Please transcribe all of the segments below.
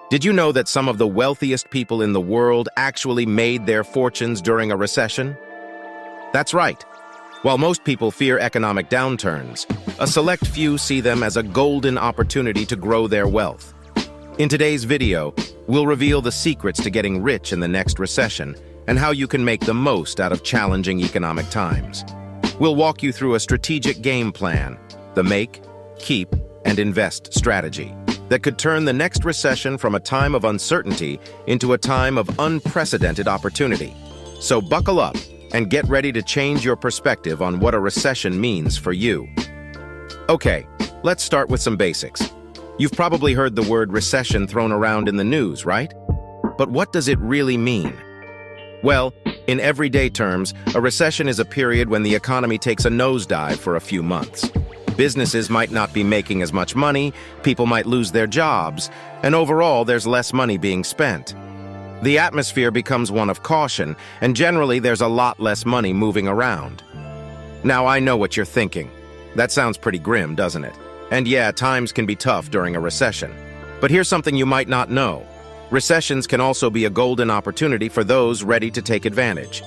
Did you know that some of the wealthiest people in the world actually made their fortunes during a recession? That's right. While most people fear economic downturns, a select few see them as a golden opportunity to grow their wealth. In today's video, we'll reveal the secrets to getting rich in the next recession and how you can make the most out of challenging economic times. We'll walk you through a strategic game plan, the make, keep, and invest strategy that could turn the next recession from a time of uncertainty into a time of unprecedented opportunity. So buckle up and get ready to change your perspective on what a recession means for you. Okay, let's start with some basics. You've probably heard the word recession thrown around in the news, right? But what does it really mean? Well, in everyday terms, a recession is a period when the economy takes a nosedive for a few months. Businesses might not be making as much money, people might lose their jobs, and overall there's less money being spent. The atmosphere becomes one of caution, and generally there's a lot less money moving around. Now I know what you're thinking. That sounds pretty grim, doesn't it? And yeah, times can be tough during a recession. But here's something you might not know. Recessions can also be a golden opportunity for those ready to take advantage.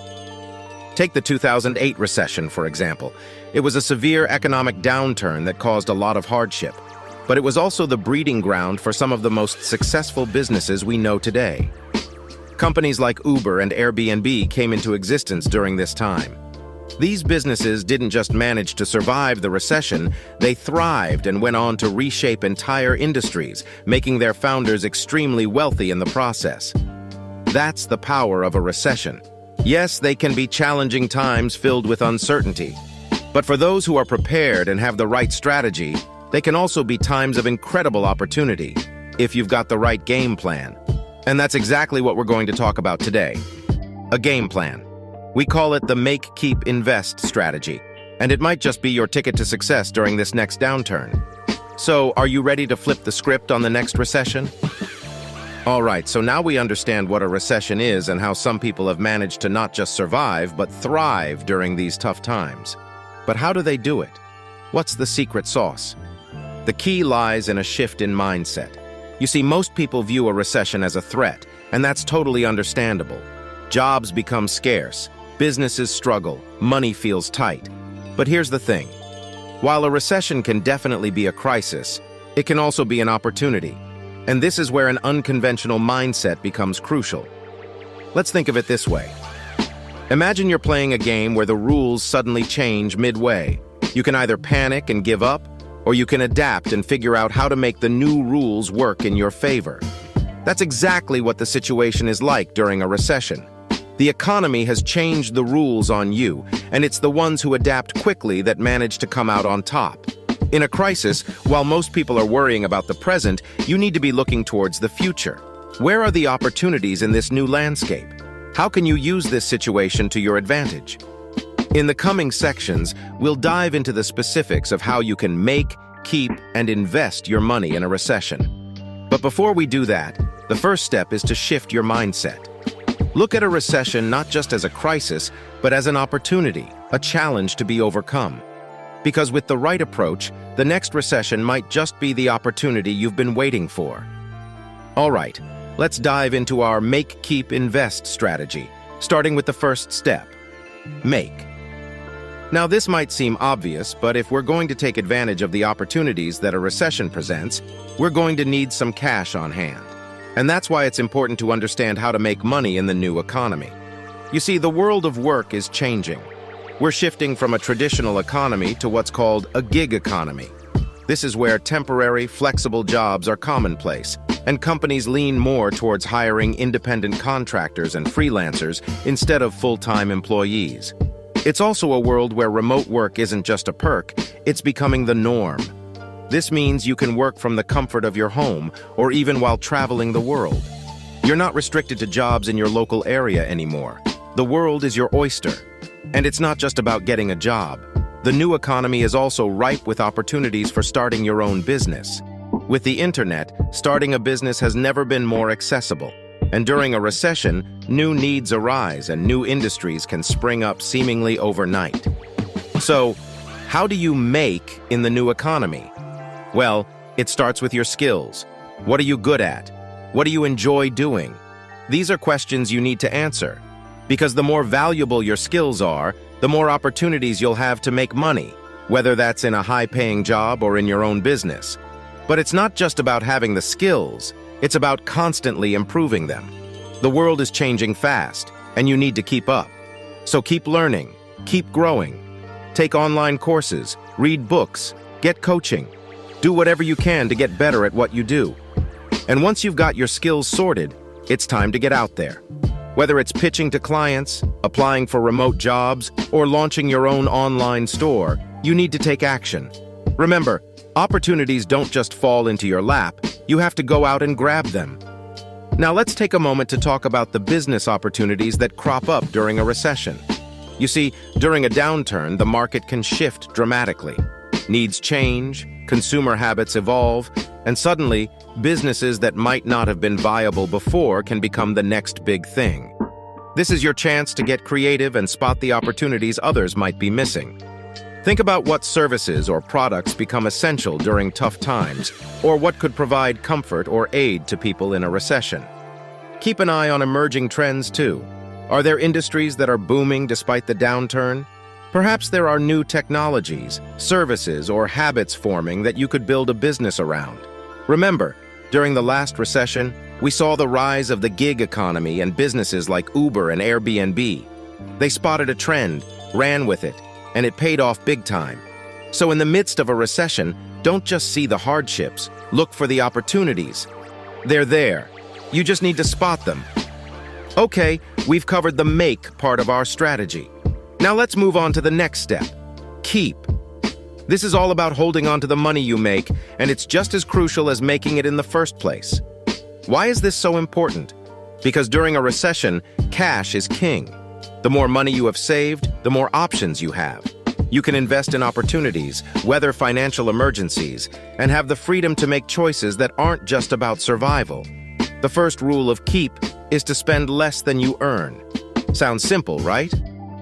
Take the 2008 recession, for example. It was a severe economic downturn that caused a lot of hardship. But it was also the breeding ground for some of the most successful businesses we know today. Companies like Uber and Airbnb came into existence during this time. These businesses didn't just manage to survive the recession, they thrived and went on to reshape entire industries, making their founders extremely wealthy in the process. That's the power of a recession. Yes, they can be challenging times filled with uncertainty. But for those who are prepared and have the right strategy, they can also be times of incredible opportunity, if you've got the right game plan. And that's exactly what we're going to talk about today. A game plan. We call it the make, keep, invest strategy, and it might just be your ticket to success during this next downturn. So, are you ready to flip the script on the next recession? All right, so now we understand what a recession is and how some people have managed to not just survive, but thrive during these tough times. But how do they do it? What's the secret sauce? The key lies in a shift in mindset. You see, most people view a recession as a threat, and that's totally understandable. Jobs become scarce, businesses struggle, money feels tight. But here's the thing. While a recession can definitely be a crisis, it can also be an opportunity. And this is where an unconventional mindset becomes crucial. Let's think of it this way. Imagine you're playing a game where the rules suddenly change midway. You can either panic and give up, or you can adapt and figure out how to make the new rules work in your favor. That's exactly what the situation is like during a recession. The economy has changed the rules on you, and it's the ones who adapt quickly that manage to come out on top. In a crisis, while most people are worrying about the present, you need to be looking towards the future. Where are the opportunities in this new landscape? How can you use this situation to your advantage? In the coming sections, we'll dive into the specifics of how you can make, keep, and invest your money in a recession. But before we do that, the first step is to shift your mindset. Look at a recession not just as a crisis, but as an opportunity, a challenge to be overcome. Because with the right approach, the next recession might just be the opportunity you've been waiting for. All right, let's dive into our make, keep, invest strategy, starting with the first step, make. Now, this might seem obvious, but if we're going to take advantage of the opportunities that a recession presents, we're going to need some cash on hand. And that's why it's important to understand how to make money in the new economy. You see, the world of work is changing. We're shifting from a traditional economy to what's called a gig economy. This is where temporary, flexible jobs are commonplace, and companies lean more towards hiring independent contractors and freelancers instead of full-time employees. It's also a world where remote work isn't just a perk, it's becoming the norm. This means you can work from the comfort of your home or even while traveling the world. You're not restricted to jobs in your local area anymore. The world is your oyster. And it's not just about getting a job. The new economy is also ripe with opportunities for starting your own business. With the internet, starting a business has never been more accessible. And during a recession, new needs arise and new industries can spring up seemingly overnight. So, how do you make in the new economy? Well, it starts with your skills. What are you good at? What do you enjoy doing? These are questions you need to answer, because the more valuable your skills are, the more opportunities you'll have to make money, whether that's in a high-paying job or in your own business. But it's not just about having the skills, it's about constantly improving them. The world is changing fast, and you need to keep up. So keep learning, keep growing. Take online courses, read books, get coaching. Do whatever you can to get better at what you do. And once you've got your skills sorted, it's time to get out there. Whether it's pitching to clients, applying for remote jobs, or launching your own online store, you need to take action. Remember, opportunities don't just fall into your lap, you have to go out and grab them. Now let's take a moment to talk about the business opportunities that crop up during a recession. You see, during a downturn, the market can shift dramatically. Needs change, consumer habits evolve, and suddenly, businesses that might not have been viable before can become the next big thing. This is your chance to get creative and spot the opportunities others might be missing. Think about what services or products become essential during tough times, or what could provide comfort or aid to people in a recession. Keep an eye on emerging trends too. Are there industries that are booming despite the downturn? Perhaps there are new technologies, services, or habits forming that you could build a business around. Remember, during the last recession, we saw the rise of the gig economy and businesses like Uber and Airbnb. They spotted a trend, ran with it, and it paid off big time. So in the midst of a recession, don't just see the hardships, look for the opportunities. They're there. You just need to spot them. Okay, we've covered the make part of our strategy. Now let's move on to the next step. Keep. This is all about holding on to the money you make, and it's just as crucial as making it in the first place. Why is this so important? Because during a recession, cash is king. The more money you have saved, the more options you have. You can invest in opportunities, weather financial emergencies, and have the freedom to make choices that aren't just about survival. The first rule of keep is to spend less than you earn. Sounds simple, right?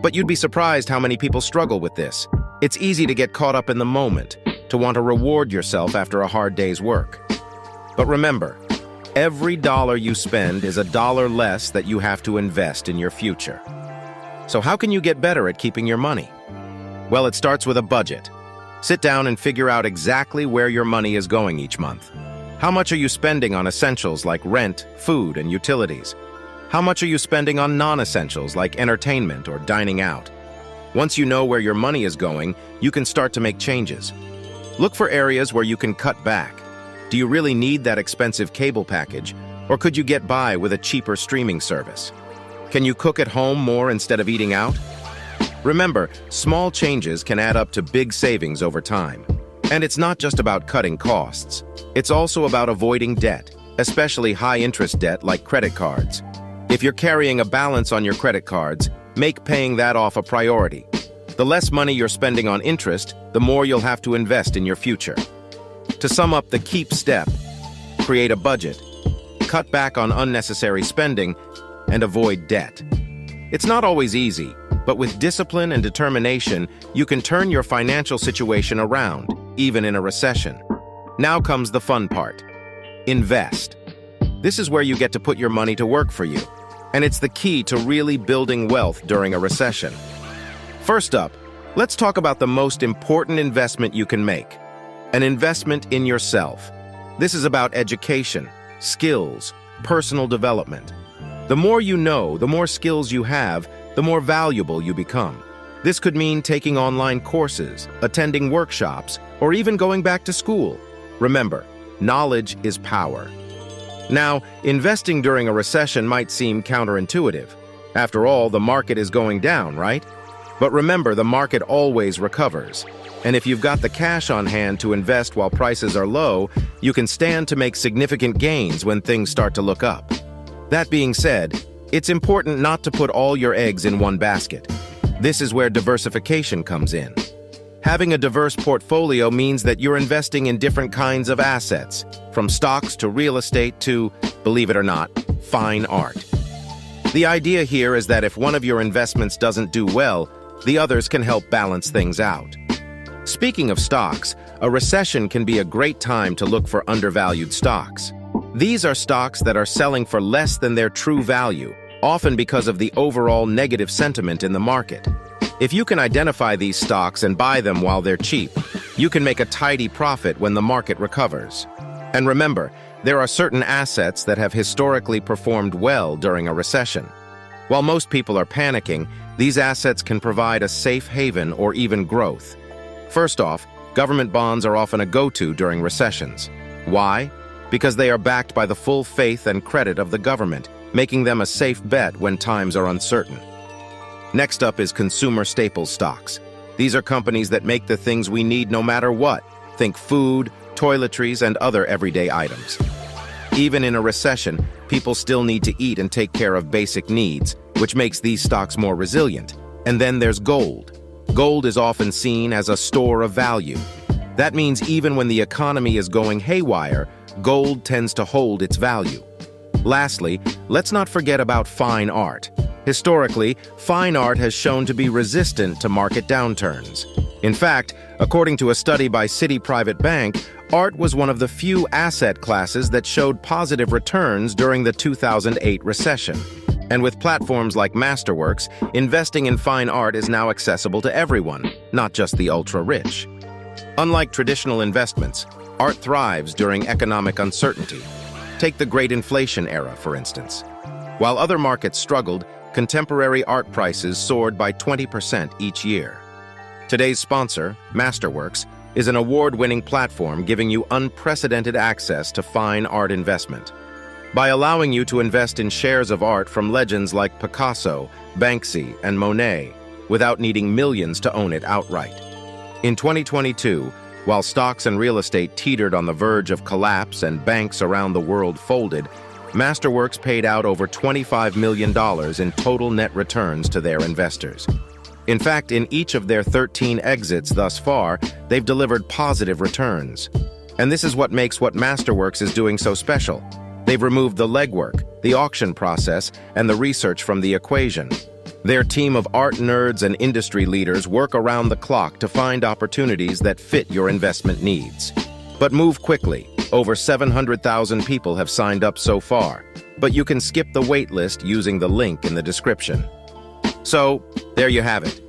But you'd be surprised how many people struggle with this. It's easy to get caught up in the moment, to want to reward yourself after a hard day's work. But remember, every dollar you spend is a dollar less that you have to invest in your future. So how can you get better at keeping your money? Well, it starts with a budget. Sit down and figure out exactly where your money is going each month. How much are you spending on essentials like rent, food, and utilities? How much are you spending on non-essentials like entertainment or dining out? Once you know where your money is going, you can start to make changes. Look for areas where you can cut back. Do you really need that expensive cable package, or could you get by with a cheaper streaming service? Can you cook at home more instead of eating out? Remember, small changes can add up to big savings over time. And it's not just about cutting costs. It's also about avoiding debt, especially high-interest debt like credit cards. If you're carrying a balance on your credit cards, make paying that off a priority. The less money you're spending on interest, the more you'll have to invest in your future. To sum up the keep step, create a budget, cut back on unnecessary spending, and avoid debt. It's not always easy, but with discipline and determination, you can turn your financial situation around, even in a recession. Now comes the fun part. Invest. This is where you get to put your money to work for you, and it's the key to really building wealth during a recession. First up, let's talk about the most important investment you can make. An investment in yourself. This is about education, skills, personal development. The more you know, the more skills you have, the more valuable you become. This could mean taking online courses, attending workshops, or even going back to school. Remember, knowledge is power. Now, investing during a recession might seem counterintuitive. After all, the market is going down, right? But remember, the market always recovers. And if you've got the cash on hand to invest while prices are low, you can stand to make significant gains when things start to look up. That being said, it's important not to put all your eggs in one basket. This is where diversification comes in. Having a diverse portfolio means that you're investing in different kinds of assets, from stocks to real estate to, believe it or not, fine art. The idea here is that if one of your investments doesn't do well, the others can help balance things out. Speaking of stocks, a recession can be a great time to look for undervalued stocks. These are stocks that are selling for less than their true value, often because of the overall negative sentiment in the market. If you can identify these stocks and buy them while they're cheap, you can make a tidy profit when the market recovers. And remember, there are certain assets that have historically performed well during a recession. While most people are panicking, these assets can provide a safe haven or even growth. First off, government bonds are often a go-to during recessions. Why? Because they are backed by the full faith and credit of the government, making them a safe bet when times are uncertain. Next up is consumer staples stocks. These are companies that make the things we need no matter what. Think food, toiletries, and other everyday items. Even in a recession, people still need to eat and take care of basic needs, which makes these stocks more resilient. And then there's gold. Gold is often seen as a store of value. That means even when the economy is going haywire, gold tends to hold its value. Lastly, let's not forget about fine art. Historically, fine art has shown to be resistant to market downturns. In fact, according to a study by Citi Private Bank, art was one of the few asset classes that showed positive returns during the 2008 recession. And with platforms like Masterworks, investing in fine art is now accessible to everyone, not just the ultra-rich. Unlike traditional investments, art thrives during economic uncertainty. Take the Great Inflation era, for instance. While other markets struggled, contemporary art prices soared by 20% each year. Today's sponsor, Masterworks, is an award-winning platform giving you unprecedented access to fine art investment. By allowing you to invest in shares of art from legends like Picasso, Banksy, and Monet, without needing millions to own it outright. In 2022, while stocks and real estate teetered on the verge of collapse and banks around the world folded, Masterworks paid out over $25 million in total net returns to their investors. In fact, in each of their 13 exits thus far, they've delivered positive returns. And this is what makes what Masterworks is doing so special. They've removed the legwork, the auction process, and the research from the equation. Their team of art nerds and industry leaders work around the clock to find opportunities that fit your investment needs. But move quickly. Over 700,000 people have signed up so far, but you can skip the wait list using the link in the description. So, there you have it.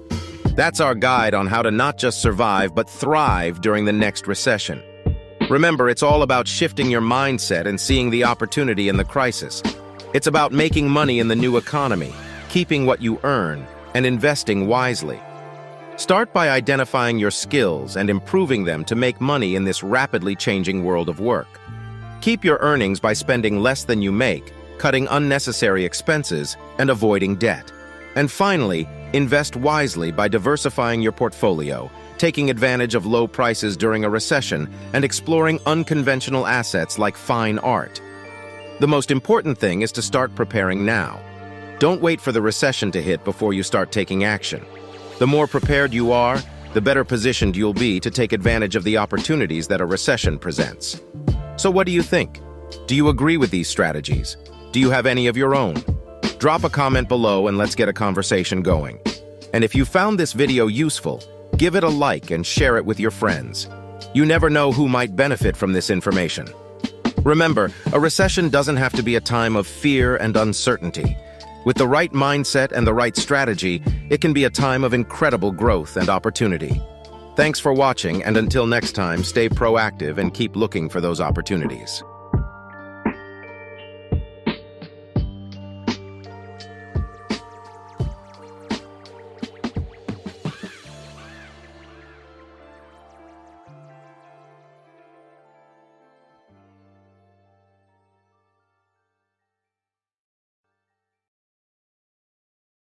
That's our guide on how to not just survive, but thrive during the next recession. Remember, it's all about shifting your mindset and seeing the opportunity in the crisis. It's about making money in the new economy, keeping what you earn, and investing wisely. Start by identifying your skills and improving them to make money in this rapidly changing world of work. Keep your earnings by spending less than you make, cutting unnecessary expenses, and avoiding debt. And finally, invest wisely by diversifying your portfolio, taking advantage of low prices during a recession, and exploring unconventional assets like fine art. The most important thing is to start preparing now. Don't wait for the recession to hit before you start taking action. The more prepared you are, the better positioned you'll be to take advantage of the opportunities that a recession presents. So what do you think? Do you agree with these strategies? Do you have any of your own? Drop a comment below and let's get a conversation going. And if you found this video useful, give it a like and share it with your friends. You never know who might benefit from this information. Remember, a recession doesn't have to be a time of fear and uncertainty. With the right mindset and the right strategy, it can be a time of incredible growth and opportunity. Thanks for watching, and until next time, stay proactive and keep looking for those opportunities.